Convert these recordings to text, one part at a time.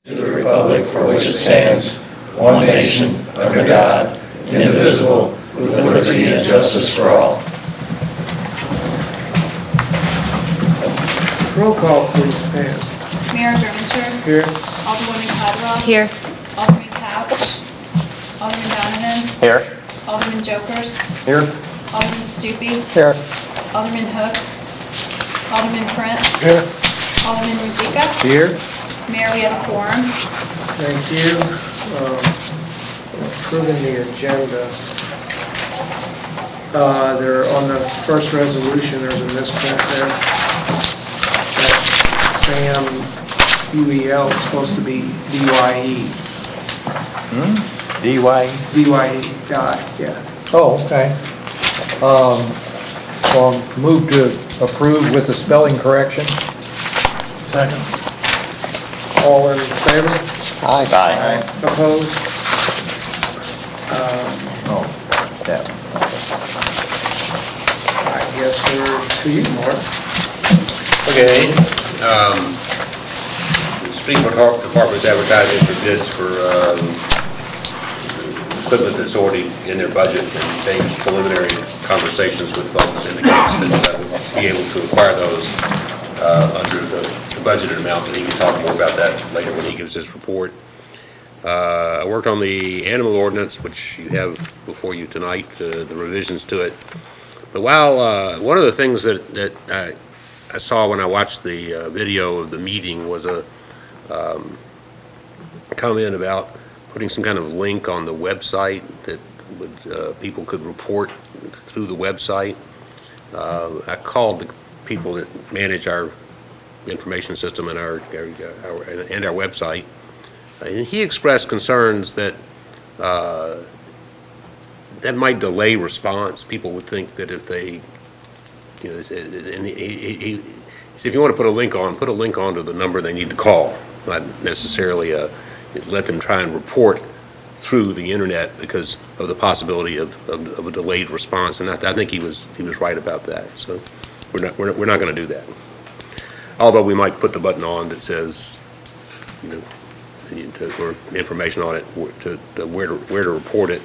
To the republic for which it stands, one nation, under God, indivisible, with liberty and justice for all. Roll call, please, Pam. Mayor Dermenter. Here. Alderwoman Cladwell. Here. Alderman Couch. Alderman Donovan. Here. Alderman Jokers. Here. Alderman Stupi. Here. Alderman Hook. Alderman Prince. Here. Alderman Rozika. Here. Mayor, we have a quorum. Thank you. Approving the agenda. There, on the first resolution, there's a misprint there. Sam UEL is supposed to be DYE. DY. DYE, die, yeah. Oh, okay. So I'll move to approve with the spelling correction. Second. All in favor? Aye. Opposed? Oh, that. I guess we're to you, Mark. Okay. The street department's advertising for bids for equipment that's already in their budget, and Dave's preliminary conversations with folks indicates that we'll be able to acquire those under the budgeted amount, and he can talk more about that later when he gives his report. I worked on the animal ordinance, which you have before you tonight, the revisions to it. But while one of the things that I saw when I watched the video of the meeting was a comment about putting some kind of link on the website that would, people could report through the website. I called the people that manage our information system and our website, and he expressed concerns that that might delay response. People would think that if they, you know, and he said, if you want to put a link on to the number they need to call, not necessarily let them try and report through the internet because of the possibility of a delayed response. And I think he was right about that. So we're not going to do that. Although we might put the button on that says, you know, or information on it to where to report it.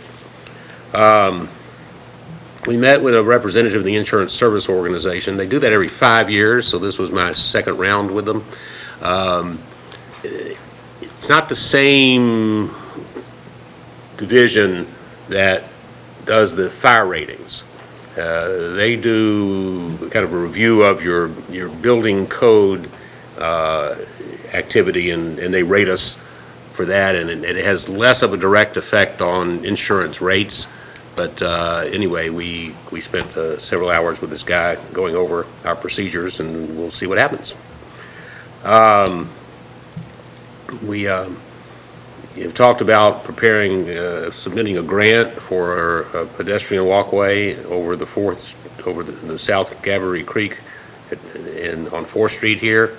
We met with a representative of the Insurance Service Organization. They do that every 5 years, so this was my second round with them. It's not the same division that does the fire ratings. They do kind of a review of your building code activity, and they rate us for that, and it has less of a direct effect on insurance rates. But anyway, we spent several hours with this guy going over our procedures, and we'll see what happens. We have talked about submitting a grant for a pedestrian walkway over the South Gabourey Creek on 4th Street here.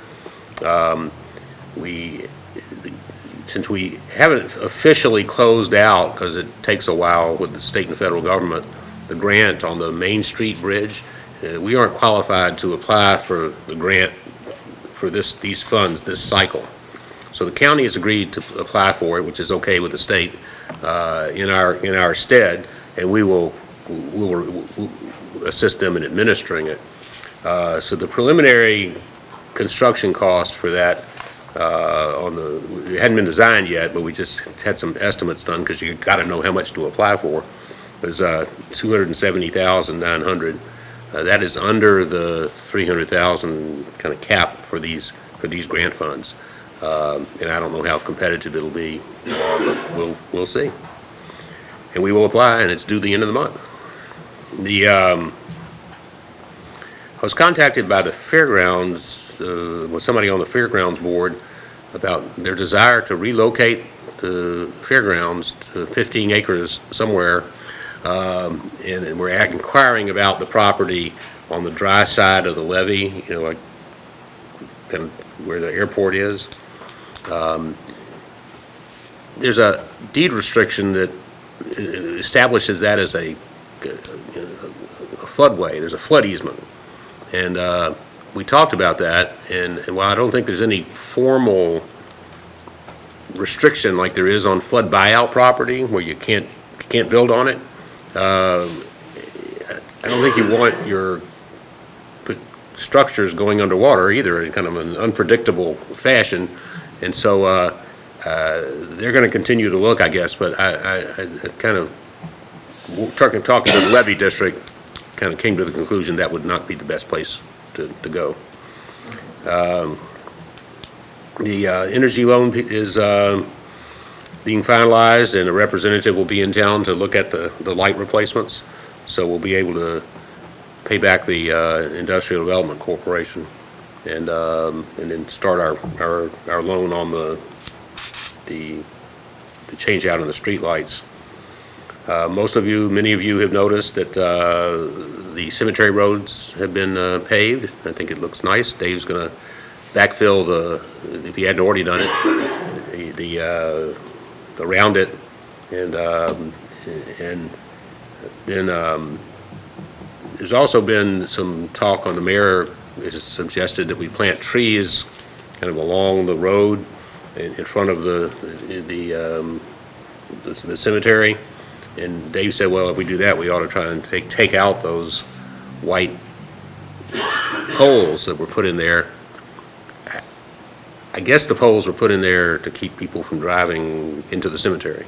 Since we haven't officially closed out, because it takes a while with the state and federal government, the grant on the Main Street Bridge, we aren't qualified to apply for the grant for these funds this cycle. So the county has agreed to apply for it, which is okay with the state in our stead, and we will assist them in administering it. So the preliminary construction cost for that it hadn't been designed yet, but we just had some estimates done because you got to know how much to apply for. It was $270,900. That is under the $300,000 kind of cap for these grant funds. And I don't know how competitive it'll be, but we'll see. And we will apply, and it's due the end of the month. I was contacted by the fairgrounds, with somebody on the fairgrounds board, about their desire to relocate the fairgrounds to 15 acres somewhere, and we're inquiring about the property on the dry side of the levee, you know, like kind of where the airport is. There's a deed restriction that establishes that as a floodway. There's a flood easement, and we talked about that, and while I don't think there's any formal restriction like there is on flood buyout property where you can't build on it. I don't think you want your structures going underwater either in kind of an unpredictable fashion. And so they're going to continue to look, I guess, but I kind of, talking to the levee district, kind of came to the conclusion that would not be the best place to go. The energy loan is being finalized, and a representative will be in town to look at the light replacements. So we'll be able to pay back the Industrial Development Corporation, and then start our loan on the change out in the street lights. Many of you have noticed that the cemetery roads have been paved. I think it looks nice. Dave's going to backfill if he hadn't already done it, around it, and then there's also been some talk on the mayor has suggested that we plant trees kind of along the road in front of the cemetery. And Dave said, well, if we do that, we ought to try and take out those white poles that were put in there. I guess the poles were put in there to keep people from driving into the cemetery.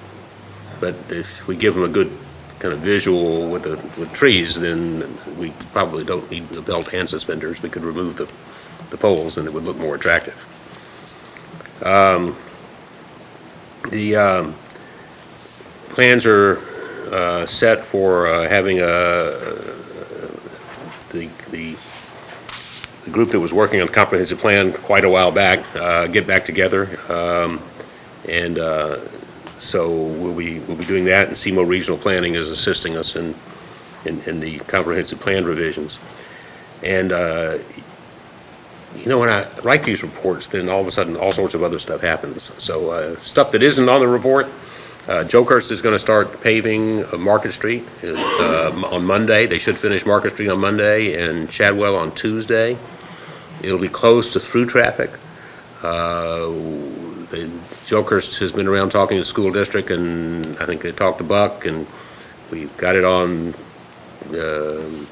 But if we give them a good kind of visual with trees, then we probably don't need the belt and suspenders. We could remove the poles and it would look more attractive. The plans are set for having the group that was working on the comprehensive plan quite a while back get back together, and so we'll be doing that, and SEMO Regional Planning is assisting us in the comprehensive plan revisions. And when I write these reports, then all of a sudden all sorts of other stuff happens. So stuff that isn't on the report. Jokers is going to start paving Market Street on Monday. They should finish Market Street on Monday and Chadwell on Tuesday. It'll be closed to through traffic. Jokers has been around talking to the school district, and I think they talked to Buck, and we've got it on. The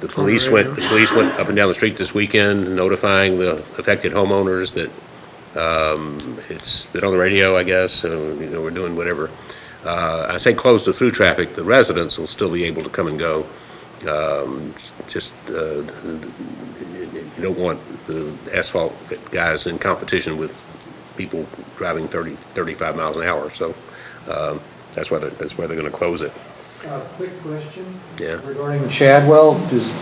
police went up and down the street this weekend notifying the affected homeowners that it's been on the radio, I guess. So, we're doing whatever. I say close to through traffic. The residents will still be able to come and go. You don't want the asphalt guys in competition with people driving 30, 35 miles an hour. So that's why they're going to close it. Quick question. Yeah. Regarding Chadwell,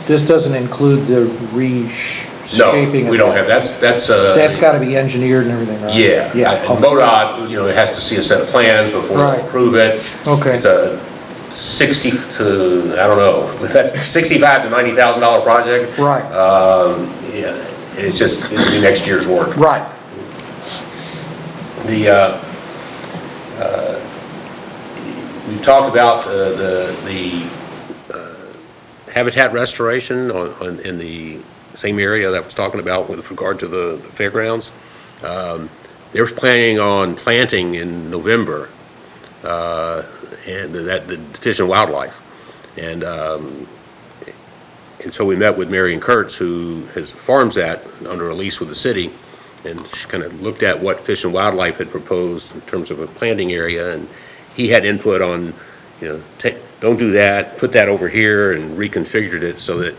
this doesn't include the reshaping? No, we don't have, that's got to be engineered and everything, right? Yeah. Yeah. And MoDOT, it has to see a set of plans before Right. they approve it. Okay. It's a 60 to, I don't know, that's $65,000 to $90,000 project. Right. Yeah, it's just, it'll be next year's work. Right. We've talked about the habitat restoration in the same area that I was talking about with regard to the fairgrounds. They're planning on planting in November, and the Fish and Wildlife, and so we met with Marion Kurtz, who farms that under a lease with the city, and she kind of looked at what Fish and Wildlife had proposed in terms of a planting area, and he had input on, don't do that, put that over here, and reconfigured it so that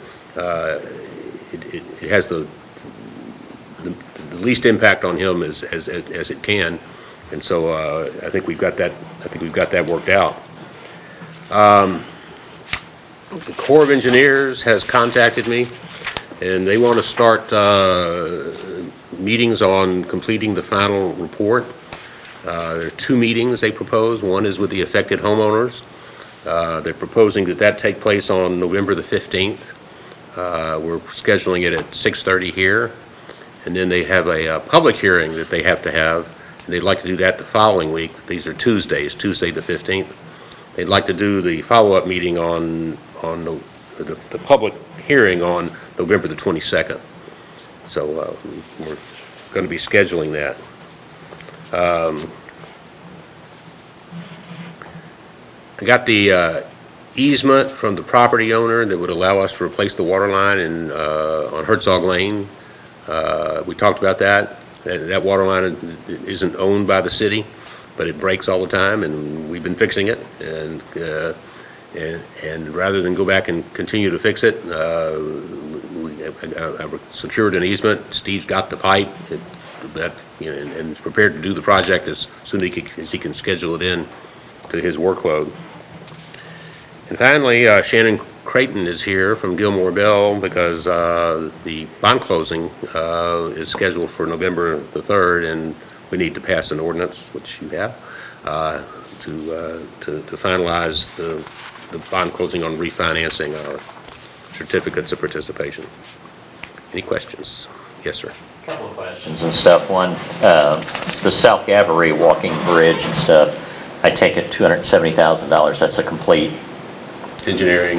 it has the least impact on him as it can, and so I think we've got that. I think we've got that worked out. The Corps of Engineers has contacted me, and they want to start meetings on completing the final report. There are 2 meetings they propose. One is with the affected homeowners. They're proposing that take place on November the 15th. We're scheduling it at 6:30 here. And then they have a public hearing that they have to have, and they'd like to do that the following week. These are Tuesdays, Tuesday the 15th. They'd like to do the follow-up meeting on the public hearing on November the 22nd. So we're going to be scheduling that. I got the easement from the property owner that would allow us to replace the water line on Herzog Lane. We talked about that. That water line isn't owned by the city, but it breaks all the time, and we've been fixing it. And rather than go back and continue to fix it, I secured an easement. Steve's got the pipe, and is prepared to do the project as soon as he can schedule it in to his workload. And finally, Shannon Creighton is here from Gilmore Bell because the bond closing is scheduled for November the 3rd, and we need to pass an ordinance, which you have, to finalize the bond closing on refinancing our certificates of participation. Any questions? Yes, sir. Couple of questions and stuff. One, the South Gabourey walking bridge and stuff, I take it $270,000. That's a complete, Engineering.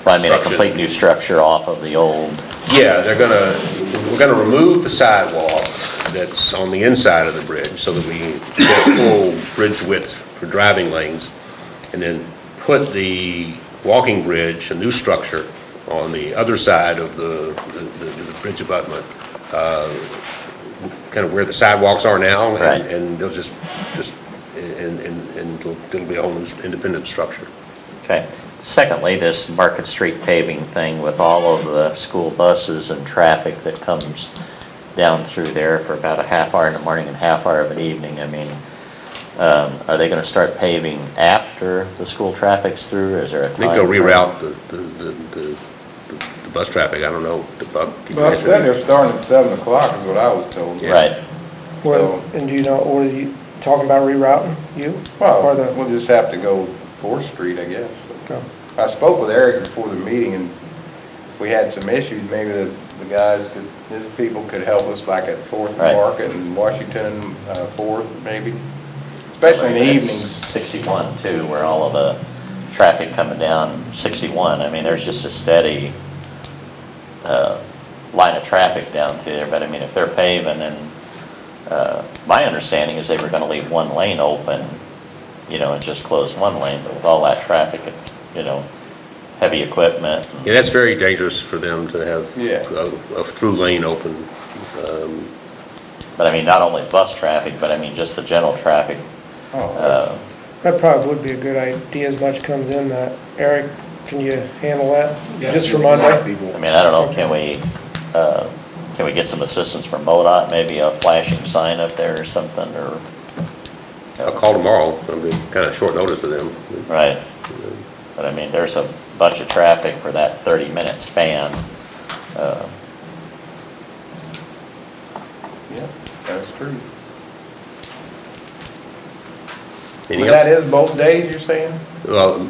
I mean, a construction. complete new structure off of the old. Yeah, we're gonna remove the sidewalk that's on the inside of the bridge so that we get full bridge width for driving lanes, and then put the walking bridge, a new structure, on the other side of the bridge abutment, kind of where the sidewalks are now, Right. and they'll just and it'll be a whole new independent structure. Okay. Secondly, this Market Street paving thing with all of the school buses and traffic that comes down through there for about a half hour in the morning and half hour of an evening. I mean, are they going to start paving after the school traffic's through, or is there a time? I think they'll frame? reroute the bus traffic. I don't know. Well, I said they're starting at 7 o'clock is what I was told. Yeah. Right. Well, and do you know, or are you talking about rerouting, you? Well, Or the- we'll just have to go 4th Street, I guess. Okay. I spoke with Eric before the meeting, and we had some issues. Maybe the guys, his people could help us, like at 4th and Right. Market and Washington, 4th maybe, especially in the It's evenings. 61 too, where all of the traffic coming down 61. I mean, there's just a steady line of traffic down through there. But I mean, if they're paving, and my understanding is they were going to leave one lane open, and just close one lane. But with all that traffic, heavy equipment. Yeah, that's very dangerous for them to have Yeah. a through lane open. But I mean, not only bus traffic, but I mean, just the general traffic. Oh, That probably would be a good idea as much comes in that. Eric, can you handle that? Just for Monday? I mean, I don't know, can we get some assistance from MoDOT, maybe a flashing sign up there or something, or? I'll call tomorrow. It'll be kind of short notice for them. Right. But I mean, there's a bunch of traffic for that 30-minute span. yeah, that's true. Anything But that else? is both days, you're saying? Well,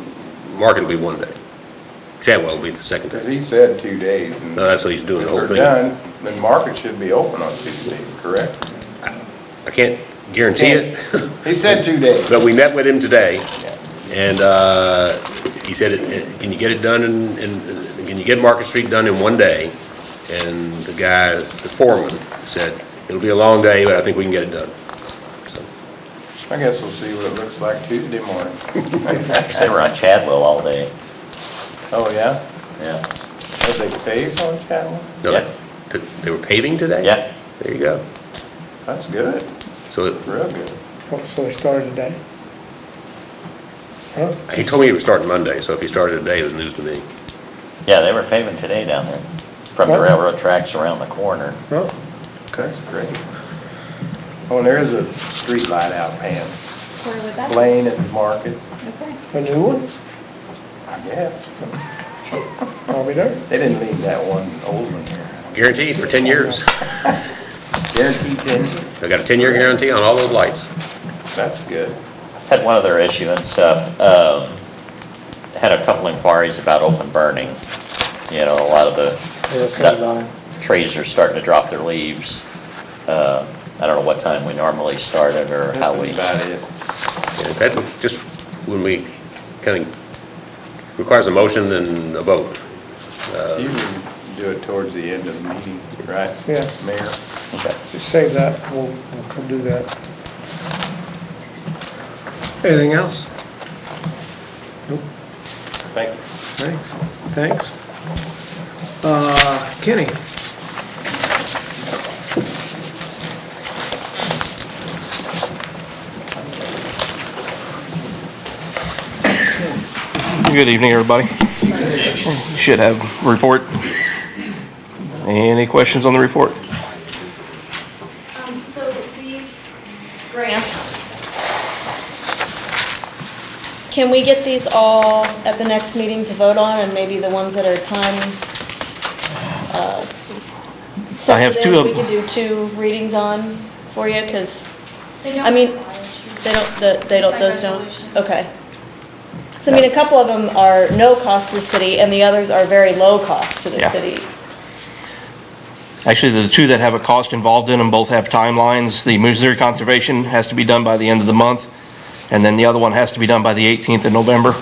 Market will be one day. Chadwell will be the second Because day. he said 2 days. and No, that's what he's doing, the whole If thing. they're done, then Market should be open on Tuesday, correct? I can't guarantee it, He said 2 days. but we met with him today, Yeah. and he said, can you get it done can you get Market Street done in one day? And the guy, the foreman, said, it'll be a long day, but I think we can get it done. So, I guess we'll see what it looks like Tuesday morning. They were on Chadwell all day. Oh, yeah? Yeah. Have they paved on Channel? no, Yeah. They were paving today? Yeah. There you go. That's good, So real good. Oh, so they started today? Huh? he told me he was starting Monday, so if he started today, it was news to me. Yeah, they were paving today down there, from the railroad tracks around the corner. Oh, That's great. Oh, and there is a street light out, Pam. Where would that be? Lane at the Market, Okay. a new one? I guess. I'll be there. They didn't leave that one old one here. Guaranteed for 10 years. Guaranteed 10. I got a 10-year guarantee on all those lights. That's good. Had one other issue and stuff. Had a couple inquiries about open burning. A lot of the Yeah, so did I. trees are starting to drop their leaves. I don't know what time we normally started or how That's we. about it. Yeah, that just when we kind of requires a motion and a vote. Usually do it towards the end of the meeting, right? Yeah. Mayor? Okay. Just save that, we'll do that. Anything else? Nope. Thank you. Thanks. Kenny? Good evening, everybody. You should have a report. Any questions on the report? So these grants, can we get these all at the next meeting to vote on, and maybe the ones that are time I have two of- we can do 2 readings on for you, because, They don't I mean, require you. they don't, By those don't? resolution. Okay. So I mean, a couple of them are no cost to the city, and the others are very low cost to the Yeah. city. Actually, the two that have a cost involved in them both have timelines. The Missouri Conservation has to be done by the end of the month, and then the other one has to be done by the 18th of November.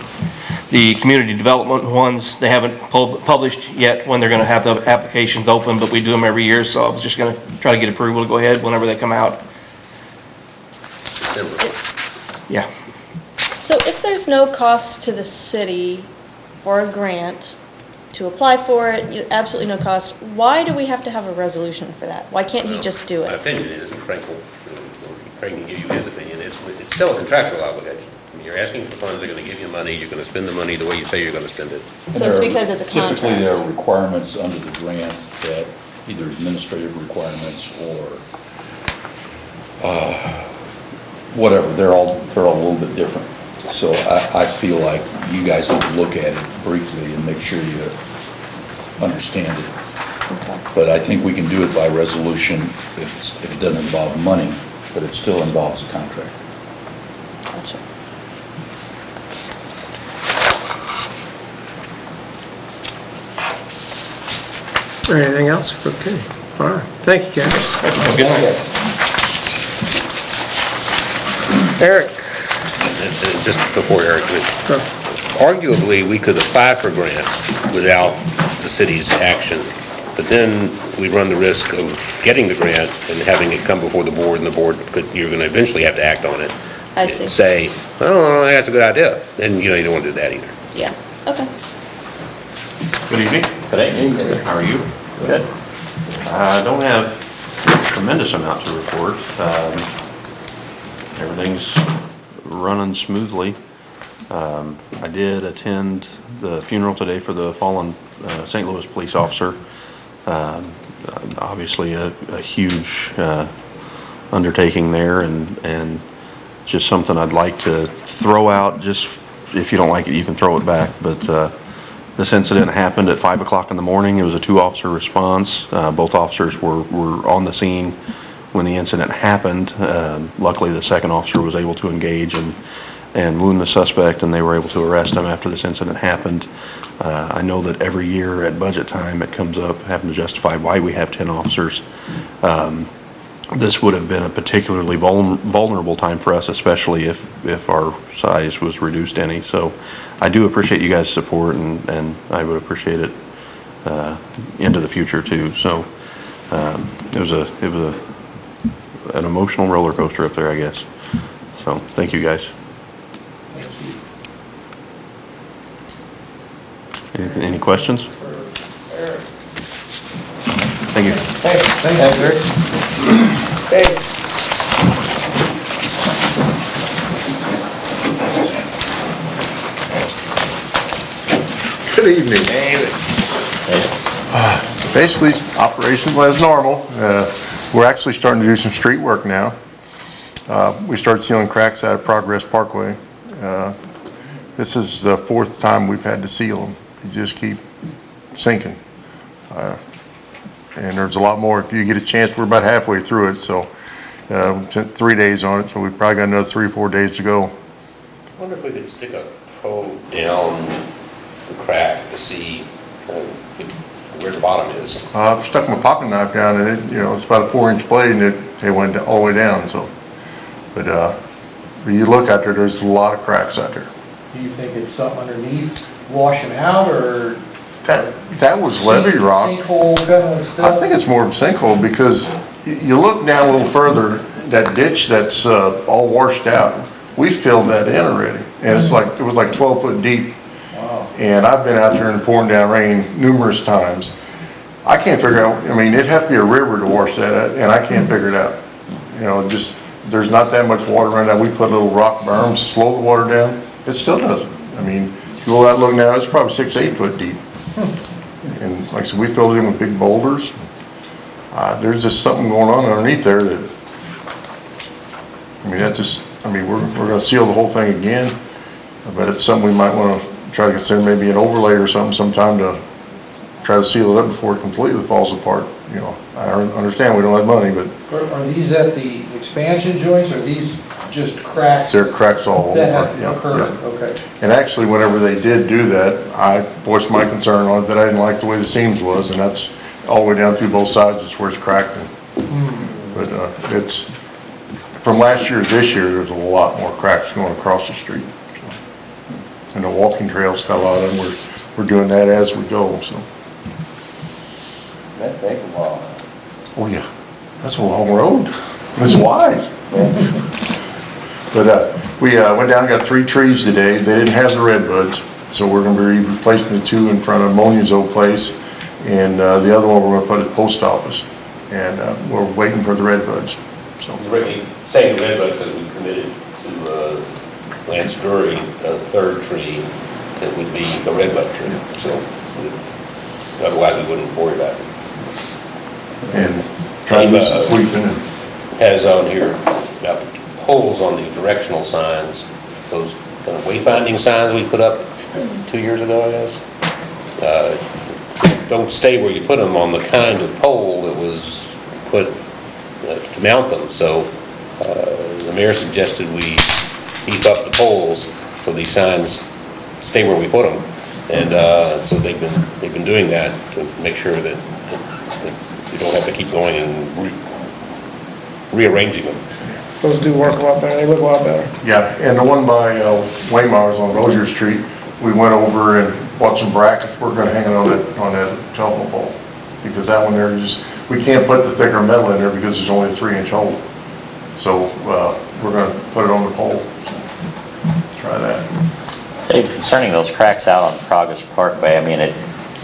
The community development ones, they haven't published yet when they're going to have the applications open, but we do them every year, so I was just going to try to get approval to go ahead whenever they come out. December. Yeah. So if there's no cost to the city for a grant, to apply for it, absolutely no cost, why do we have to have a resolution for that? Why can't he just do My it? opinion is, and Frank can give you his opinion, it's still a contractual obligation. I mean, you're asking for funds, they're going to give you money, you're going to spend the money the way you say you're going to spend it. So it's because it's a Typically, there contract. are requirements under the grant that either administrative requirements or whatever, they're all a little bit different. So I feel like you guys need to look at it briefly and make sure you understand it. But I think we can do it by resolution if it doesn't involve money, but it still involves a contract. Gotcha. Anything else? Okay, all right. Thank you, Kenny. Eric? And just before Eric, arguably, we could apply for grants without the city's action, but then we run the risk of getting the grant and having it come before the board, and the board you're going to eventually have to act on it. I see. Say, oh, that's a good idea, and you don't want to do that either. Yeah, okay. Good evening. Good evening. How are you? Good. I don't have a tremendous amount to report. Everything's running smoothly. I did attend the funeral today for the fallen St. Louis police officer. Obviously a huge undertaking there, and just something I'd like to throw out. Just if you don't like it, you can throw it back. But this incident happened at 5 o'clock in the morning. It was a 2-officer response. Both officers were on the scene when the incident happened. Luckily, the second officer was able to engage and wound the suspect, and they were able to arrest him after this incident happened. I know that every year at budget time it comes up, having to justify why we have 10 officers. This would have been a particularly vulnerable time for us, especially if our size was reduced any. So I do appreciate you guys' support, and I would appreciate it into the future too. So it was an emotional roller coaster up there, I guess. So thank you guys. Any questions? Thank you. Thanks, Eric. Hey. Good evening. Basically, operations as normal. We're actually starting to do some street work now. We started sealing cracks out of Progress Parkway. This is the 4th time we've had to seal them. They just keep sinking. And there's a lot more. If you get a chance, we're about halfway through it, so we spent 3 days on it, so we've probably got another 3 or 4 days to go. I wonder if we could stick a probe down the crack to see where the bottom is. I've stuck my pocket knife down, and it, it's about a 4-inch blade, and it went all the way down. So, but you look out there, there's a lot of cracks out there. Do you think it's something underneath washing out, or That was levee rock. sinkhole kind of stuff? I think it's more of a sinkhole, because you look down a little further, that ditch that's all washed out, we filled that in already. And it's like, it was like 12 foot deep. And I've been out there in the pouring down rain numerous times. I can't figure out, I mean, it'd have to be a river to wash that out, and I can't figure it out. You know, just, there's not that much water around that. We put little rock berms to slow the water down. It still doesn't. I mean, if you go out and look now, it's probably 6 to 8 foot deep. And like I said, we filled it in with big boulders. There's just something going on underneath there that, I mean, that just, I mean, we're gonna seal the whole thing again, but it's something we might wanna try to consider, maybe an overlay or something sometime to try to seal it up before it completely falls apart. You know, I understand we don't have money, but Are these at the expansion joints, or are these just cracks? there are cracks all over. That have Yeah, occurred, yeah. okay. And actually, whenever they did do that, I voiced my concern on it, that I didn't like the way the seams was, and that's all the way down through both sides, it's where it's cracked. But it's, from last year to this year, there's a lot more cracks going across the street. And the walking trails, got a lot of them, we're doing that as we go, so. That take a while. Oh yeah, that's a long road, it's wide. But we went down and got 3 trees today. They didn't have the red buds, so we're gonna be replacing the 2 in front of Monia's old place, and the other one we're gonna put at the post office, and we're waiting for the red buds. So Saying red bud because we committed to Lance Dury, a 3rd tree that would be a red bud tree, so otherwise we wouldn't worry about it. And trying to do some sweeping. Has on here about holes on the directional signs, those kind of wayfinding signs we put up 2 years ago, I guess. Don't stay where you put them on the kind of pole that was put to mount them. So the mayor suggested we beef up the poles so these signs stay where we put them. And so they've been doing that to make sure that you don't have to keep going and rearranging them. Those do work a lot better, they look a lot better. Yeah, and the one by Waymar's on Rosier Street, we went over and bought some brackets. We're gonna hang it on that telephone pole. Because that one there, we can't put the thicker metal in there because there's only a 3-inch hole. So we're gonna put it on the pole. Try that. Dave, concerning those cracks out on Progress Parkway, I mean, it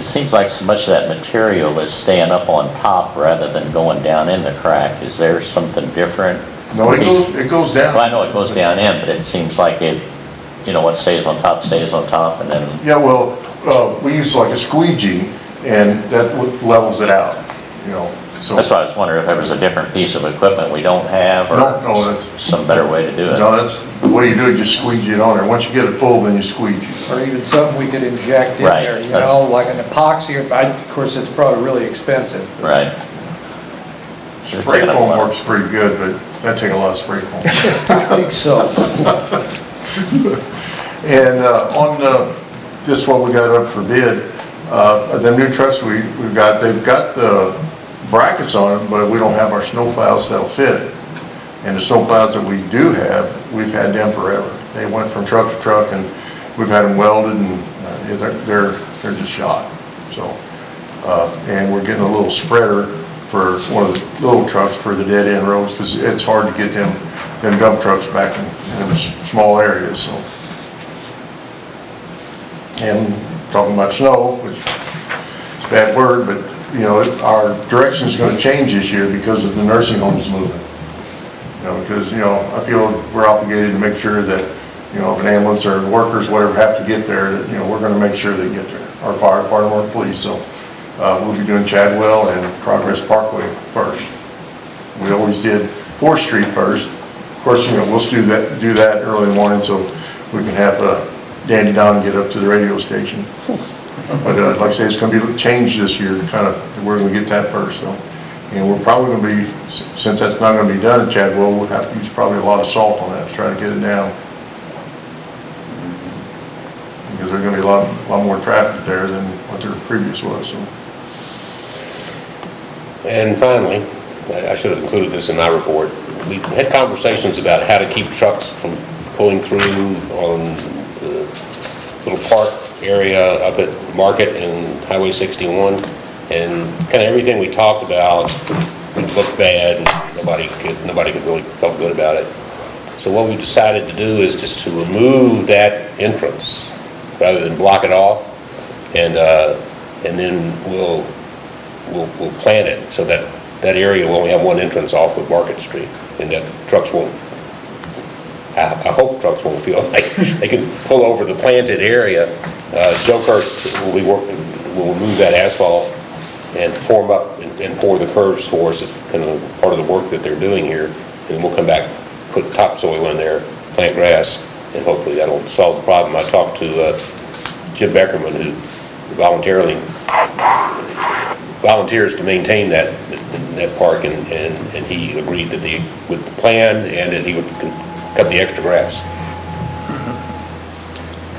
seems like so much of that material is staying up on top rather than going down in the crack. Is there something different? No, it goes down. Well, I know it goes down in, but it seems like it, you know, what stays on top, and then... Yeah, well, we use like a squeegee, and that levels it out, you know. So That's why I was wondering if there was a different piece of equipment we don't have, or No, that's, some better way to do it. no, that's, the way you do it, you squeegee it on there. Once you get it full, then you squeegee. Or even something we could inject in Right, there, you that's- know, like an epoxy, of course, it's probably really expensive. Right. Spray foam works pretty good, but that takes a lot of spray foam. I think so. And on this one we got up for bid, the new trucks we've got, they've got the brackets on them, but we don't have our snow plows that'll fit it. And the snow plows that we do have, we've had them forever. They went from truck to truck, and we've had them welded, and they're just shot. So, and we're getting a little spreader for one of the little trucks for the dead end roads, because it's hard to get them dump trucks back in small areas. So, and talking about snow, which is a bad word, but you know, our direction is going to change this year because of the nursing homes moving. You know, because, you know, I feel we're obligated to make sure that, you know, if an ambulance or workers, whatever, have to get there, that, you know, we're going to make sure they get there. Our fire department, our police, so we'll be doing Chadwell and Progress Parkway first. We always did 4th Street first. Of course, you know, we'll do that early in the morning so we can have Dandy Don get up to the radio station. But like I say, it's going to be changed this year, kind of, we're going to get that first. So. And we're probably going to be, since that's not going to be done at Chadwell, we'll have to use probably a lot of salt on that to try to get it down. Because there's going to be a lot more traffic there than what there previous was. So. And finally, I should have included this in my report, we had conversations about how to keep trucks from pulling through on the little park area up at Market and Highway 61, and kind of everything we talked about looked bad, and nobody could really felt good about it. So what we decided to do is just to remove that entrance rather than block it off, and then we'll plan it so that that area will only have one entrance off of Market Street, and that trucks won't, I hope trucks won't feel like they can pull over the planted area. Joe Kirst will be working, will remove that asphalt and form up and pour the curves for us. It's kind of part of the work that they're doing here. And then we'll come back, put topsoil in there, plant grass, and hopefully that'll solve the problem. I talked to Jim Beckerman, who volunteers to maintain that park, and he agreed that with the plan, and that he would cut the extra grass.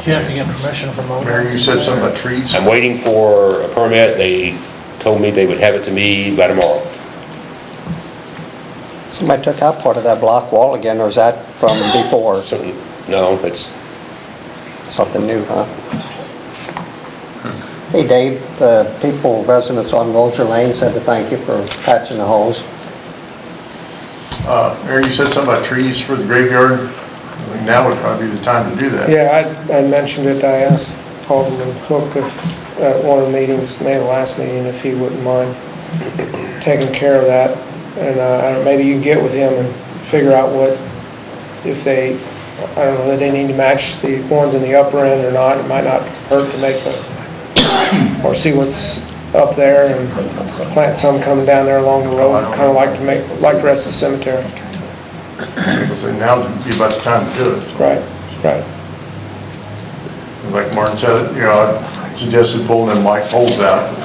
Do you have to get permission from ODOT? Mayor, you said something about trees? I'm waiting for a permit. They told me they would have it to me by tomorrow. Somebody took out part of that block wall again, or is that from before? No, it's Something new, huh? Hey, Dave, residents on Roser Lane said to thank you for patching the holes. Mayor, you said something about trees for the graveyard. I think now would probably be the time to do that. Yeah, I mentioned it. I asked Alderman Hook if, at one of the meetings, maybe the last meeting, if he wouldn't mind taking care of that. And maybe you can get with him and figure out if they, I don't know, that they need to match the ones in the upper end or not. It might not hurt to make or see what's up there and plant some coming down there along the road, kind of like the rest of the cemetery. So now would be about the time to do it. Right. And like Martin said, I suggested pulling them white poles out.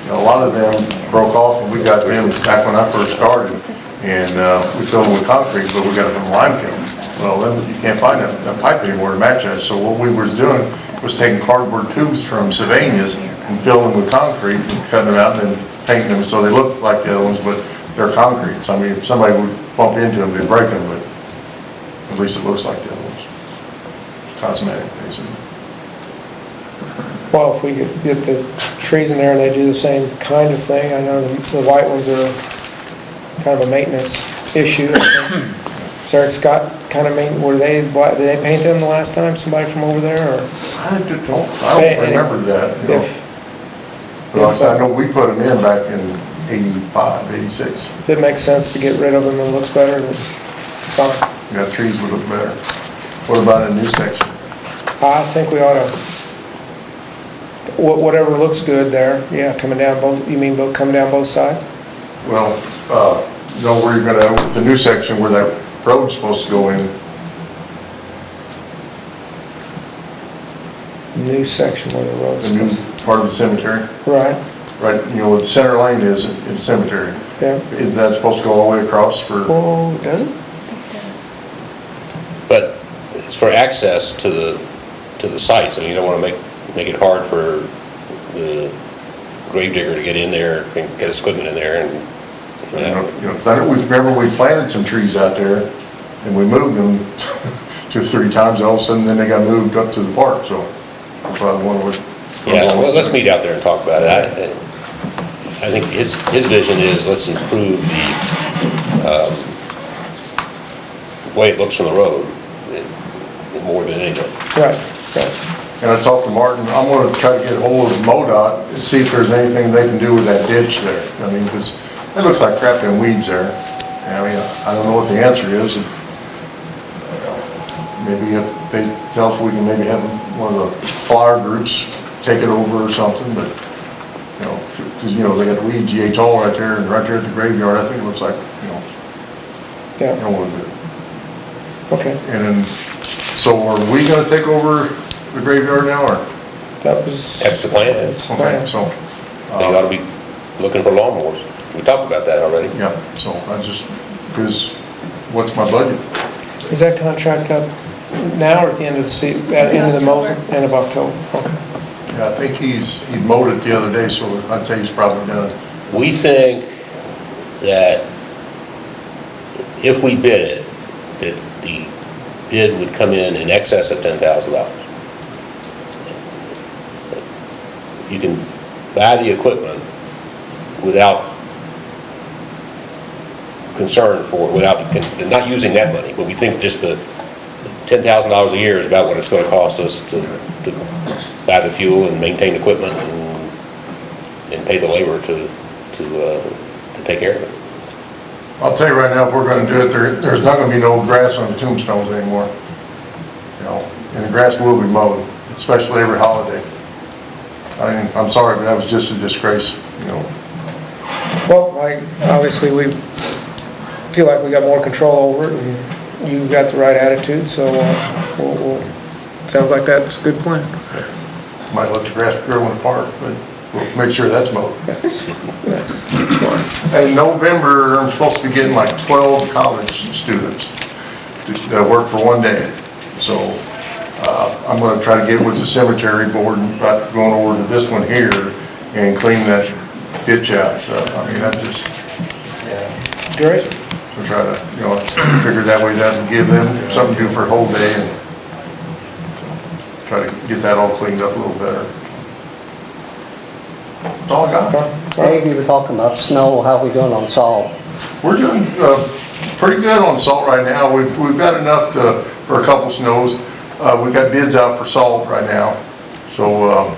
A lot of them broke off, and we got them back when I first started, and we filled them with concrete, but we got them from lime kiln. Well, then you can't find that pipe anymore to match that. So what we were doing was taking cardboard tubes from Sylvania's and filling them with concrete and cutting them out and then painting them so they look like the other ones, but they're concrete. So I mean, if somebody would bump into them, they'd break them, but at least it looks like the other ones. Cosmetic, basically. Well, if we could get the trees in there and they do the same kind of thing, I know the white ones are kind of a maintenance issue. So Eric Scott kind of did they paint them the last time, somebody from over there, or? I don't remember that. But I know we put them in back in 85, 86. If it makes sense to get rid of them and it looks better, then fine. Yeah, trees would look better. What about a new section? I think we ought to, whatever looks good there, yeah, coming down both, you mean coming down both sides? Well, where you're gonna, the new section where that road's supposed to go in. New section where the road's The new supposed to. part of the cemetery. Right, Right, where the center lane is in the cemetery. yeah. Is that supposed to go all the way across for? Oh, does it? But it's for access to the site, so you don't want to make it hard for the grave digger to get in there and get his equipment in there. And Because I know remember we planted some trees out there and we moved them 2 or 3 times, and all of a sudden then they got moved up to the park, so that's why I wanted to. yeah, well, let's meet out there and talk about it. I think his vision is let's improve the way it looks from the road more than anything. Right. And I talked to Martin, I'm gonna try to get hold of MoDOT and see if there's anything they can do with that ditch there. I mean, because it looks like crap and weeds there. And I mean, I don't know what the answer is. Maybe if they tell us we can maybe have one of the flower groups take it over or something, but, because, they got the weed GH all right there, and right there at the graveyard, I think it looks like, Yeah, don't want to do it. okay. And then, so are we gonna take over the graveyard now, or? That's the plan. That's the Okay, plan. so. They ought to be looking for lawnmowers. We talked about that already. Yeah, so I just, because what's my budget? Is that contract up now or at the end of the season, at the end of the mowing, end of October? Okay. Yeah, I think he mowed it the other day, so I'd say he's probably done. We think that if we bid it, that the bid would come in excess of $10,000. You can buy the equipment without concern for, without, not using that money, but we think just the $10,000 a year is about what it's going to cost us to buy the fuel and maintain equipment and pay the labor to take care of it. I'll tell you right now, if we're gonna do it, there's not gonna be no grass on the tombstones anymore. You know, and the grass will be mowed, especially every holiday. I mean, I'm sorry, but that was just a disgrace, you know. Well, obviously, we feel like we got more control over it, and you've got the right attitude, so sounds like that's a good plan. Might let the grass grow in the park, but we'll make sure that's mowed. That's fine. In November, I'm supposed to be getting like 12 college students that work for one day. So I'm going to try to get with the cemetery board and about going over to this one here and clean that ditch out. So, I mean, that just, Great. we'll try to, you know, figure that way that will give them something to do for a whole day and try to get that all cleaned up a little better. That's all I got. Dave, you were talking about snow, how are we doing on salt? We're doing pretty good on salt right now. We've got enough for a couple snows. We've got bids out for salt right now. So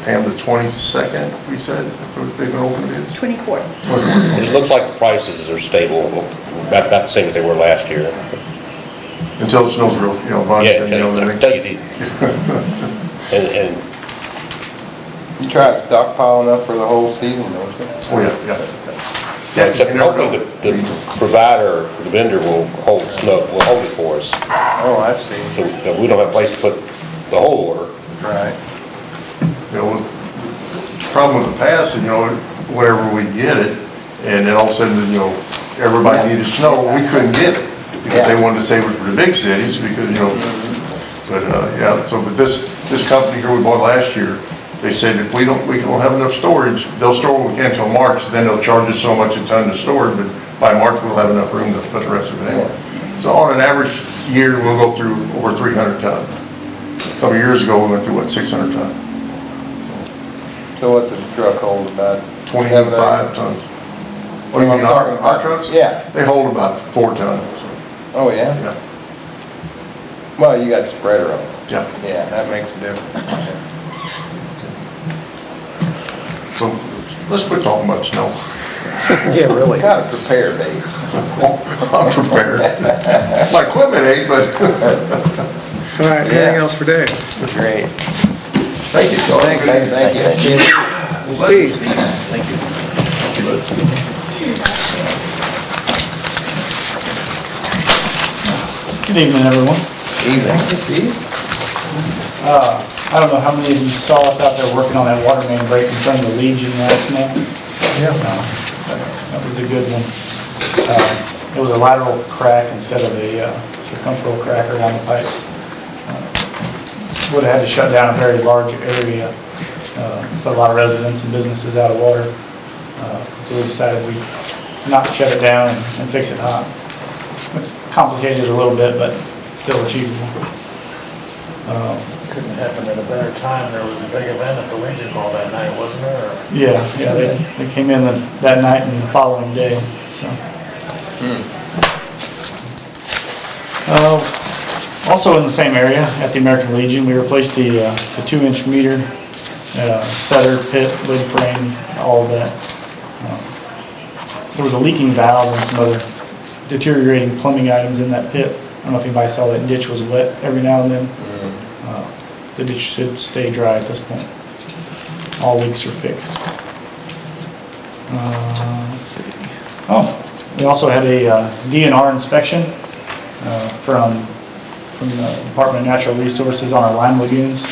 Pam, the 22nd, we said, they've been open bids? 24th. It looks like the prices are stable, about the same as they were last year. Until the snow's real, you know, bunch. Yeah, and, you know, then tell you, and You try to stockpile enough for the whole season, don't you? oh yeah. except hopefully the provider, the vendor will hold it for us. Oh, I see. So that we don't have a place to put the whole order. Right. You know, the problem with the past, you know, whenever we get it, and then all of a sudden, you know, everybody needed snow, we couldn't get it because they wanted to save it for the big cities because, you know, but yeah, so but this company here we bought last year, they said if we don't have enough storage, they'll store what we can until March, then they'll charge us so much a ton to store it, but by March we'll have enough room to put the rest of it in. So on an average year, we'll go through over 300 tons. A couple of years ago, we went through, what, 600 tons? So what's the truck hold about? 25 tons. What do you mean, our trucks? Yeah. They hold about 4 tons. Oh, yeah? Yeah. Well, you got the spreader on it. Yeah. Yeah, that makes a difference. So let's quit talking about snow. Yeah, really. Gotta prepare, Dave. I'm prepared. My equipment ain't, but. All right, anything else for Dave? Great. Thank you, John. Thanks, Dave. Thank you. Steve? Thank you. Good evening, everyone. Evening, Steve. I don't know how many of you saw us out there working on that water main break in front of the Legion last month. Yeah. That was a good one. It was a lateral crack instead of a circumferential crack around the pipe. Would have had to shut down a very large area, put a lot of residents and businesses out of water. So we decided we'd not shut it down and fix it hot. It's complicated a little bit, but still achievable. Couldn't happen at a better time. There was a big event at the Legion Hall that night, wasn't there? Yeah, they came in that night and the following day, so. Also in the same area, at the American Legion, we replaced the 2-inch meter, setter, pit, lid frame, all of that. There was a leaking valve and some other deteriorating plumbing items in that pit. I don't know if anybody saw that ditch was wet every now and then. The ditch should stay dry at this point. All leaks are fixed. Let's see. Oh, we also had a DNR inspection from the Department of Natural Resources on our lime lagoons.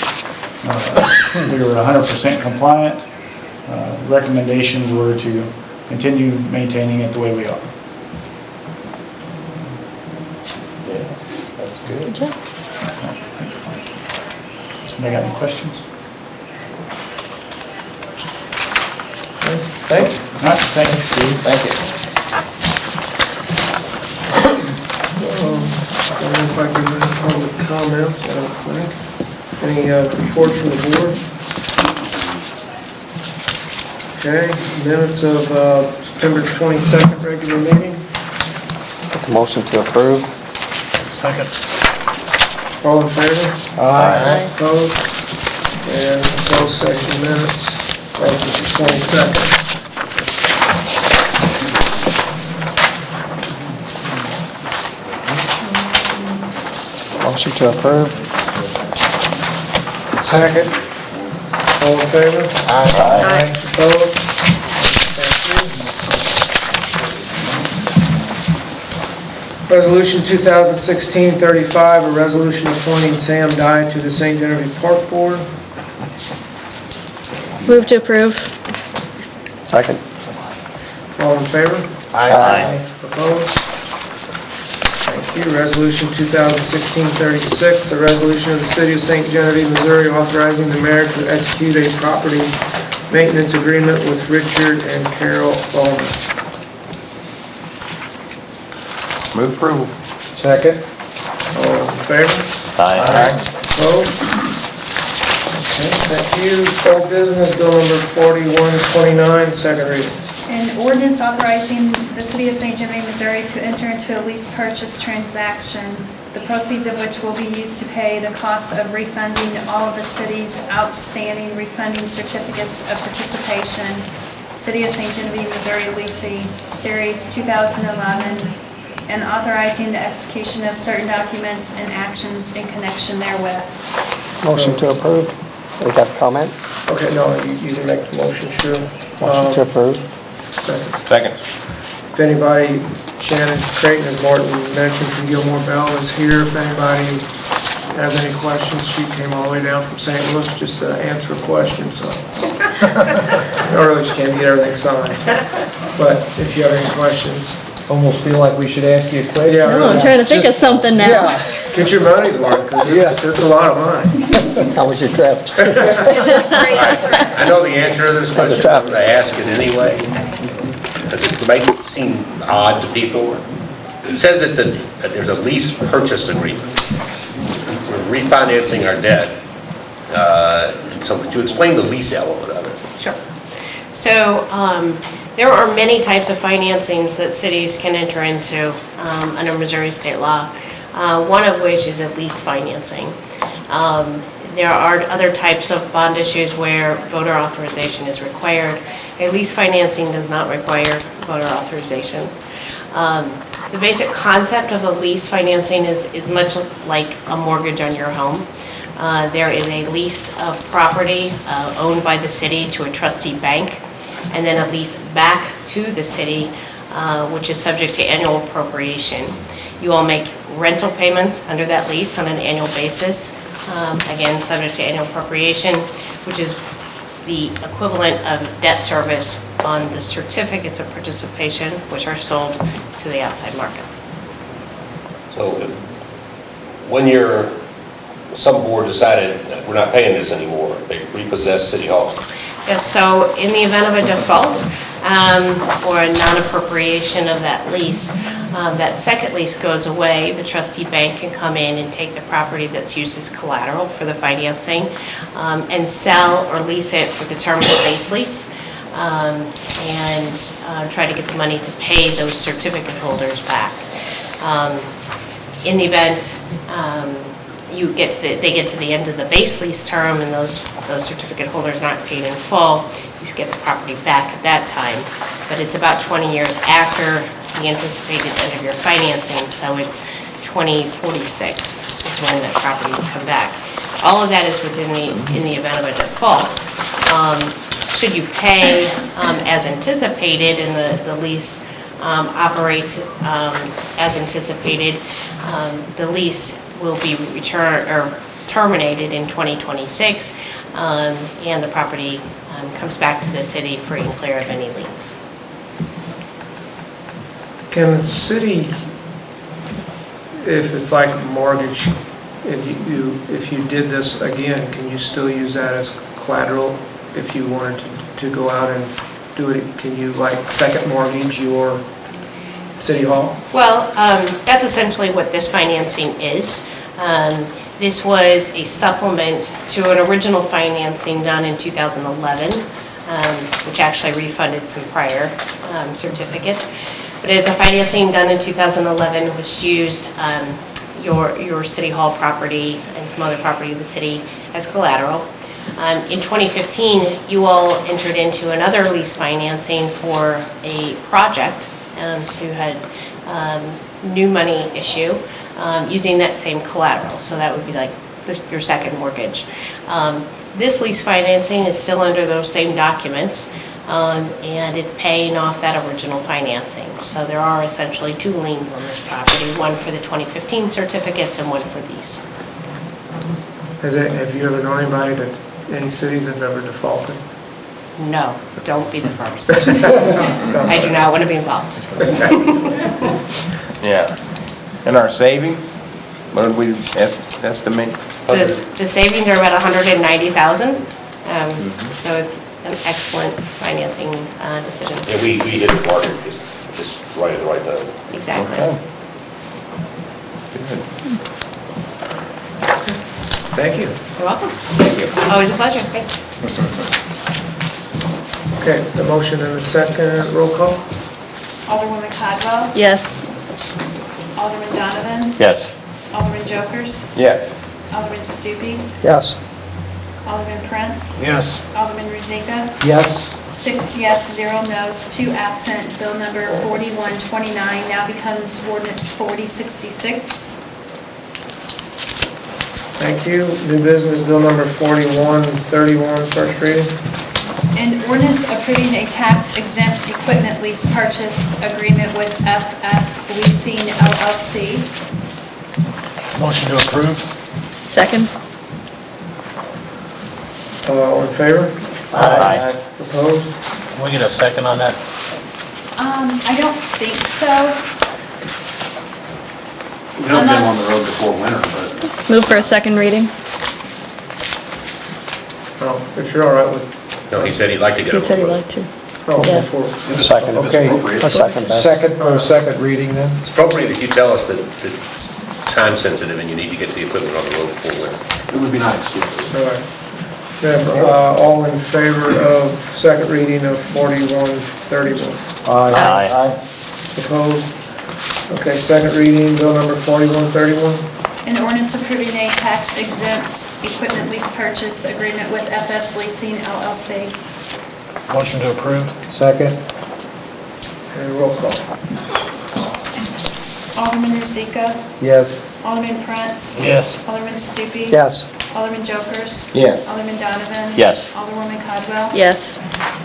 We were 100% compliant. Recommendations were to continue maintaining it the way we are. Yeah, that's good. Good job. Anybody got any questions? Thank you. All right, thanks, Steve. Thank you. I don't know if I can do any public comments, I don't think. Any reports from the board? Okay, minutes of September 22nd regular meeting. Motion to approve. Second. All in favor? Aye. Opposed? And closed session minutes of the 22nd. Motion to approve. Second. All in favor? Aye. Opposed? Thank you. Resolution 2016-35, a resolution appointing Sam Dye to the St. Genevieve Park Board. Move to approve. Second. All in favor? Aye. Opposed? Thank you. Resolution 2016-36, a resolution of the City of St. Genevieve, Missouri, authorizing the mayor to execute a property maintenance agreement with Richard and Carol Aldermen. Move approval. Second. All in favor? Aye. Opposed? Okay, thank you. Old business, bill number 4129, second reading. An ordinance authorizing the City of St. Genevieve, Missouri to enter into a lease purchase transaction, the proceeds of which will be used to pay the cost of refunding all of the city's outstanding refunding certificates of participation, City of St. Genevieve, Missouri leasing, Series 2011, and authorizing the execution of certain documents and actions in connection therewith. Motion to approve. We got a comment? Okay, no, you can make the motion, sure. Motion to approve. Second. If anybody, Shannon Creighton, as Martin mentioned, from Gilmore Bell is here. If anybody has any questions, she came all the way down from St. Louis just to answer a question, so. Or really, she can't get everything signed, so. But if you have any questions. Almost feel like we should ask you a question. Yeah, Oh, I'm trying to think of something now. Yeah, get your money's worth, because it's a lot of money. How was your trip? I know the answer to this question, but I ask it anyway. Does it make it seem odd to people? It says there's a lease purchase agreement. We're refinancing our debt. So could you explain the lease element of it? Sure. So there are many types of financings that cities can enter into under Missouri state law, one of which is a lease financing. There are other types of bond issues where voter authorization is required. A lease financing does not require voter authorization. The basic concept of a lease financing is much like a mortgage on your home. There is a lease of property owned by the city to a trustee bank, and then a lease back to the city, which is subject to annual appropriation. You all make rental payments under that lease on an annual basis, again, subject to annual appropriation, which is the equivalent of debt service on the certificates of participation, which are sold to the outside market. So when some board decided that we're not paying this anymore, they repossessed City Hall. Yes, so in the event of a default or a non-appropriation of that lease, that second lease goes away. The trustee bank can come in and take the property that's used as collateral for the financing and sell or lease it for the term of the base lease and try to get the money to pay those certificate holders back. In the event they get to the end of the base lease term and those certificate holders aren't paid in full, you get the property back at that time. But it's about 20 years after the anticipated end of your financing, so it's 2046 is when that property will come back. All of that is in the event of a default. Should you pay as anticipated and the lease operates as anticipated, the lease will be terminated in 2026, and the property comes back to the city free and clear of any liens. Can the city, if it's like a mortgage, if you did this again, can you still use that as collateral if you wanted to go out and do it? Can you like second mortgage your City Hall? Well, that's essentially what this financing is. This was a supplement to an original financing done in 2011, which actually refunded some prior certificates. But as a financing done in 2011, which used your City Hall property and some other property of the city as collateral. In 2015, you all entered into another lease financing for a project to had new money issue using that same collateral. So that would be like your second mortgage. This lease financing is still under those same documents, and it's paying off that original financing. So there are essentially two liens on this property, one for the 2015 certificates and one for these. Have you ever known anybody that any cities have ever defaulted? No, don't be the first. I do not want to be involved. Yeah. And our savings, what did we estimate? The savings are about $190,000, so it's an excellent financing decision. And we hit the market just right at the right time. Exactly. Good. Thank you. You're welcome. Thank you. Always a pleasure. Thanks. Okay, the motion and the second, roll call? Alderwoman Codwell. Yes. Alderman Donovan. Yes. Alderman Jokers. Yes. Alderman Stupi. Yes. Alderman Prince. Yes. Alderman Rozika. Yes. 6 yes, 0 no's, 2 absent. Bill number 4129 now becomes ordinance 4066. Thank you. New business, bill number 4131, first reading. An ordinance approving a tax-exempt equipment lease purchase agreement with FS Leasing LLC. Motion to approve? Second? All in favor? Aye. Opposed? Can we get a second on that? I don't think so. We don't get them on the road before winter, but. Move for a second reading? Oh, if you're all right with, No, he said he'd like to get He them. said he'd like to. oh, Yeah. before. Second. Okay. A second, Beth. Second reading then? It's appropriate if you tell us that it's time sensitive and you need to get the equipment on the road before winter. It would be nice, yeah. All right. Then, all in favor of second reading of 4131? Aye. Opposed? Okay, second reading, bill number 4131. An ordinance approving a tax-exempt equipment lease purchase agreement with FS Leasing LLC. Motion to approve? Second? And roll call. Alderman Rozika. Yes. Alderman Prince. Yes. Alderman Stupi. Yes. Alderman Jokers. Yes. Alderman Donovan. Yes. Alderwoman Codwell. Yes.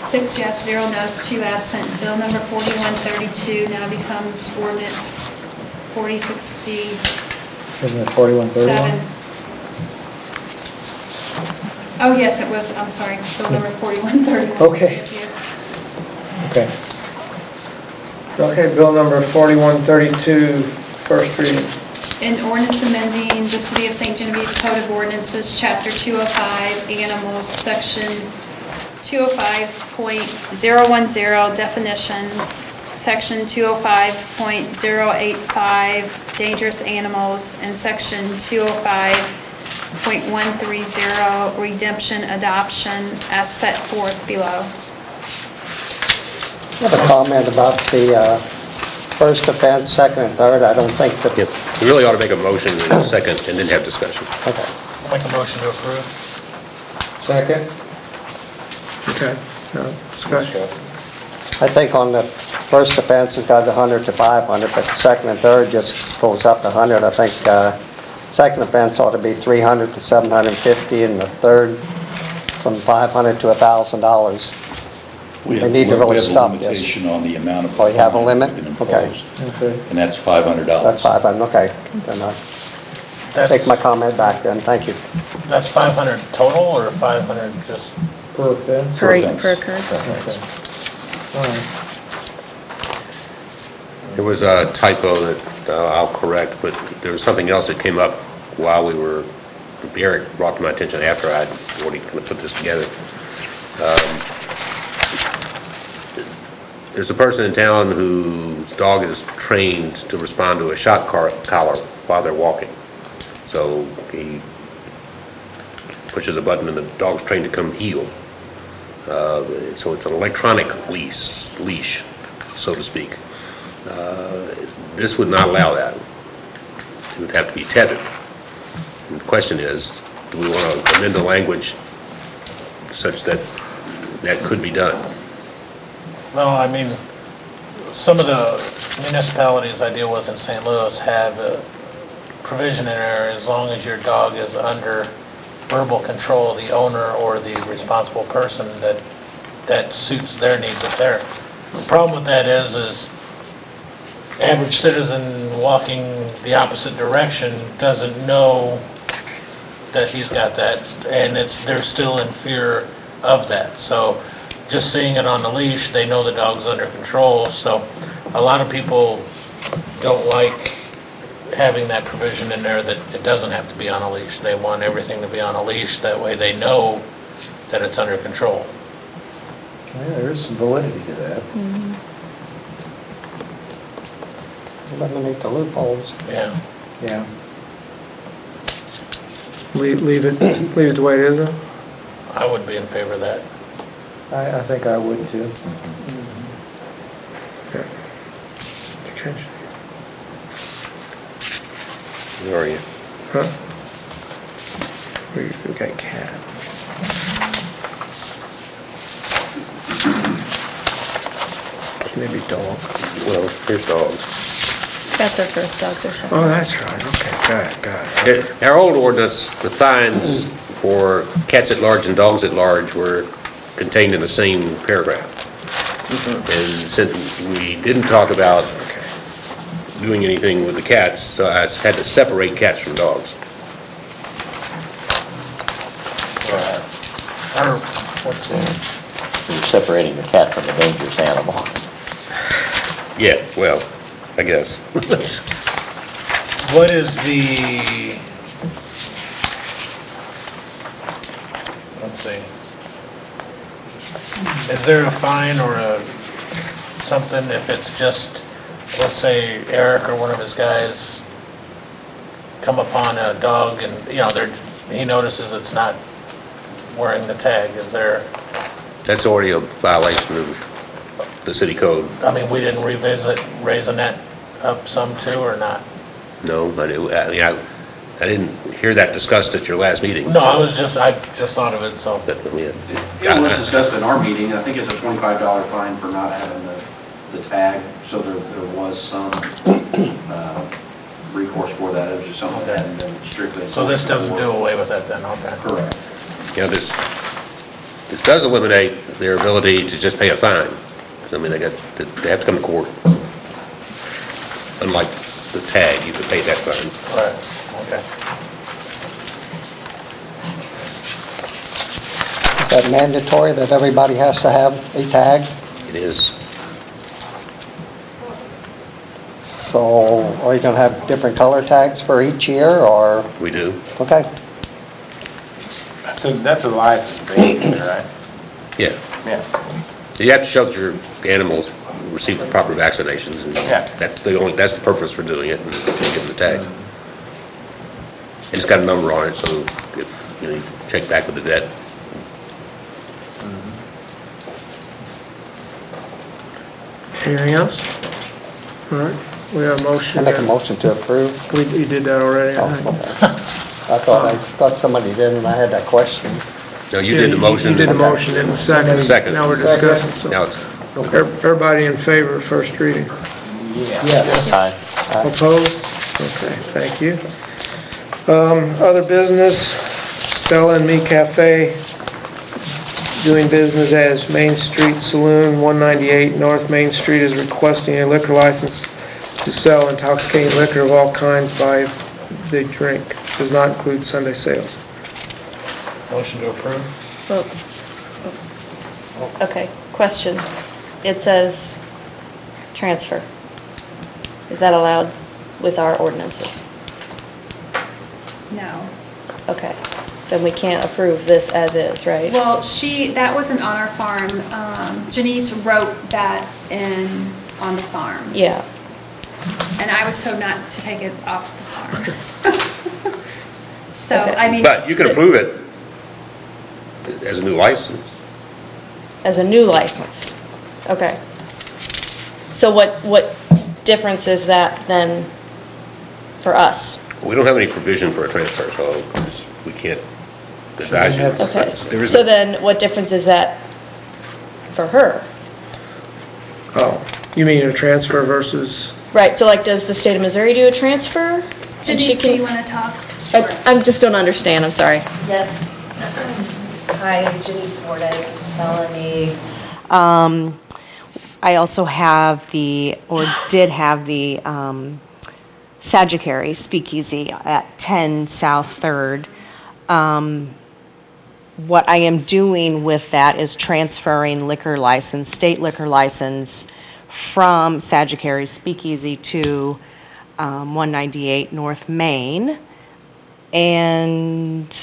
6 yes, 0 no's, 2 absent. Bill number 4132 now becomes ordinance 4067. Isn't it 4131? Oh, yes, it was, I'm sorry, bill number 4131. Okay. Thank you. Okay. Okay, bill number 4132, first reading. An ordinance amending the City of St. Genevieve Code of Ordinances, Chapter 205, Animals, Section 205.010, Definitions, Section 205.085, Dangerous Animals, and Section 205.130, Redemption Adoption, as set forth below. I have a comment about the first offense, second and third. I don't think that... You really ought to make a motion in a second and then have discussion. Okay. I'll make a motion to approve. Second? Okay, discussion. I think on the first offense, it's got 100 to 500, but the second and third just goes up to 100. I think second offense ought to be 300 to 750, and the third from 500 to $1,000. We They need to really stop have a this. limitation on the amount of. Oh, you have a fine limit? we can Okay. impose, Okay. And that's $500. That's 500, okay. Then I take my comment back then, thank you. That's 500 total or 500 just? Per offense? Per offense. occurrence. Okay. All right. There was a typo that I'll correct, but there was something else that came up while we were, Eric brought to my attention after I'd already kind of put this together. There's a person in town whose dog is trained to respond to a shock collar while they're walking. So he pushes a button and the dog's trained to come heel. So it's an electronic leash, so to speak. This would not allow that. It would have to be tethered. And the question is, do we want to amend the language such that that could be done? Well, I mean, some of the municipalities I deal with in St. Louis have a provision in there, as long as your dog is under verbal control of the owner or the responsible person, that suits their needs up there. The problem with that is average citizen walking the opposite direction doesn't know that he's got that, and they're still in fear of that. So just seeing it on the leash, they know the dog's under control. So a lot of people don't like having that provision in there that it doesn't have to be on a leash. They want everything to be on a leash, that way they know that it's under control. Yeah, there is some validity to that. Eliminate the loopholes. Yeah. Yeah. Leave it the way it is, though? I would be in favor of that. I think I would too. Okay. Where are you? Huh? We got cat. Maybe dog. Well, here's dogs. Cats are first, dogs are second. Oh, that's right, okay, got it. Our old ordinance, the fines for cats at large and dogs at large were contained in the same paragraph. And since we didn't talk about doing anything with the cats, so I had to separate cats from dogs. What's that? You're separating the cat from the dangerous animal. Yeah, well, I guess. What is the, let's see, is there a fine or something if it's just, let's say Eric or one of his guys come upon a dog and, he notices it's not wearing the tag, is there? That's already a violation of the city code. I mean, we didn't revisit raising that up some too, or not? No, but I didn't hear that discussed at your last meeting. No, I just thought of it, so. It was discussed in our meeting. I think it's a $25 fine for not having the tag, so there was some recourse for that. It was just something that hadn't been strictly. So this doesn't do away with that then, okay? Correct. This does eliminate their ability to just pay a fine. I mean, they have to come to court. Unlike the tag, you could pay that fine. Right, okay. Is that mandatory that everybody has to have a tag? It is. So are you going to have different color tags for each year, or? We do. Okay. That's a license, basically, right? Yeah. Yeah. So you have to show that your animals receive the proper vaccinations, and that's the purpose for doing it, and give them the tag. And it's got a number on it, so if you check back with the vet. Anything else? All right, we have a motion. I make a motion to approve. You did that already, I think. I thought somebody did, and I had that question. No, you did the motion. You did the motion in the second. Second. Now we're discussing, so. Now it's, Everybody in favor of first reading? Yes. Aye. Opposed? Okay, thank you. Other business, Stella and Me Cafe, doing business as Main Street Saloon, 198 North Main Street, is requesting a liquor license to sell intoxicating liquor of all kinds by big drink. Does not include Sunday sales. Motion to approve? Okay, question. It says transfer. Is that allowed with our ordinances? No. Okay, then we can't approve this as is, right? Well, that wasn't on our farm. Janice wrote that on the farm. Yeah. And I was told not to take it off the farm. So, Okay. I mean. but you can approve it as a new license. As a new license? Okay. So what difference is that then for us? We don't have any provision for a transfer, so we can't advise you. Okay, There is so no- then what difference is that for her? Oh, you mean a transfer versus? Right, so like, does the state of Missouri do a transfer? And she Denise, do can- you want to talk? I just don't understand, I'm sorry. Yes. Hi, I'm Janice Fordyke, Stella Me. I also have did have the Sagittary Speakeasy at 10 South 3rd. What I am doing with that is transferring state liquor license from Sagittary Speakeasy to 198 North Main. And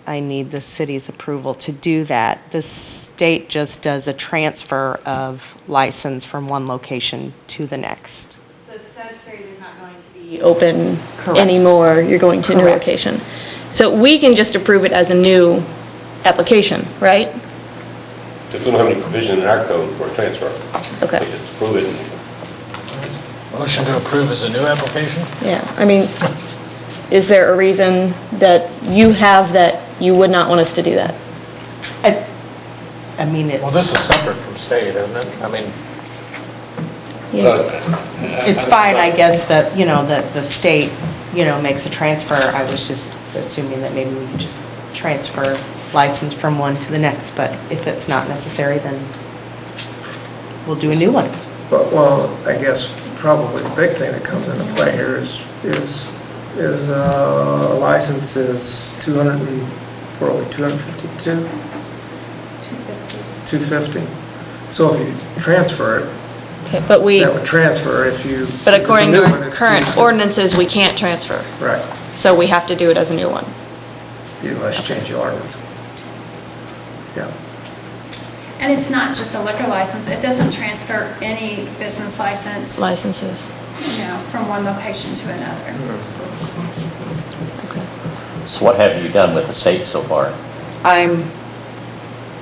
I need the city's approval to do that. The state just does a transfer of license from one location to the next. So Sagittary is not going to be open Correct. anymore, you're going to a new Correct. location. So we can just approve it as a new application, right? Just don't have any provision in our code for a transfer. Okay. They just approve it and Motion to approve is a new application? Yeah, I mean, is there a reason that you have that you would not want us to do that? I mean, Well, this is separate from state, isn't it? I mean, it's fine, I guess, that, that the state, makes a transfer. I was just assuming that maybe we could just transfer license from one to the next, but if it's not necessary, then we'll do a new one. But, well, I guess probably the big thing that comes into play here is license is 200 and, what are we, 252? 250. So if you transfer it, Okay, but that would transfer if you. but if it's a according new to one, our it's current 250. ordinances, we can't transfer. Right. So we have to do it as a new one. You must change the ordinance. Yeah. And it's not just a liquor license, it doesn't transfer any business license, Licenses. from one location to another. So what have you done with the state so far? I'm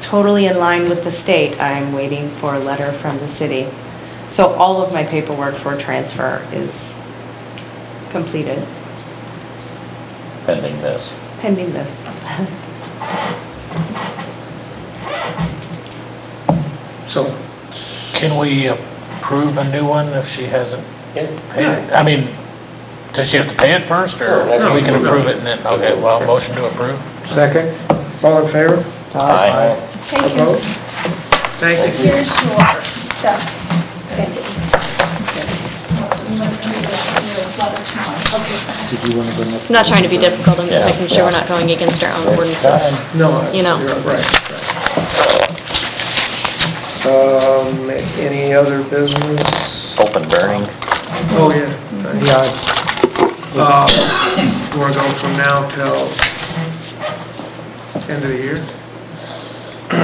totally in line with the state. I'm waiting for a letter from the city. So all of my paperwork for transfer is completed, Pending this? pending this. So, can we approve a new one if she hasn't paid it? I mean, does she have to pay it first, or we can approve it and then, okay, well, motion to approve? second, all in favor? Aye. Thank you. Opposed? Thank you. Here's your stuff. Thank you. I'm not trying to be difficult, I'm just making sure we're not going against our own ordinances. No, that's- You know. you're right. Any other business? Open burning? Oh, yeah. We're going from now till end of the year?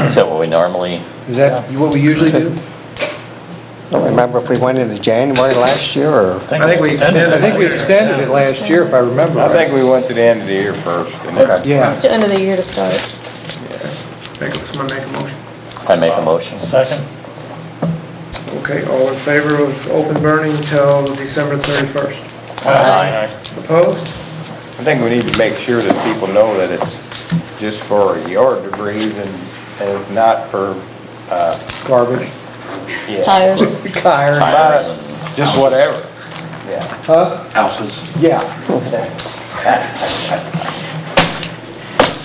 Is that what we normally, Is that what we usually do? I don't remember if we went into January last year, or... I think we extended. I think we extended it last year, if I remember I right. think we went to the end of the year first. Yeah. It's the end of the year to start. Someone make a motion. I make a motion? Second? Okay, all in favor of open burning until December 31st? Aye. Opposed? I think we need to make sure that people know that it's just for yard debris and it's not for, Garbage. yeah. Tires. Tires. Tires and Just whatever, yeah. Huh? Houses. Yeah. Okay,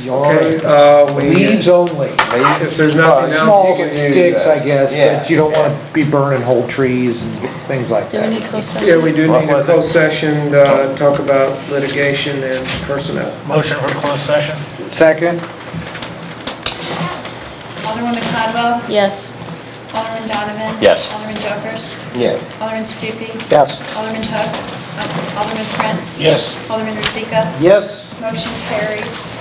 Yard, we, weeds only. if there's nothing Small else, sticks, I guess, Yeah. but you don't want to be burning whole trees and things like Do we that. need closed session? yeah, we do What need a was it? closed session, talk about litigation and personnel. Motion for closed session? Second? Alderwoman Codwell? Yes. Alderman Donovan? Yes. Alderman Jokers? Yeah. Alderman Stupi? Yes. Alderman Hook? Alderman Prince? Yes. Alderman Rozika? Yes. Motion carries.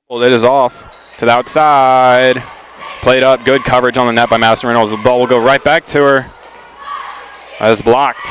Well, it is off to the outside. Played up, good coverage on the net by Madison Reynolds. The ball will go right back to her. That is blocked.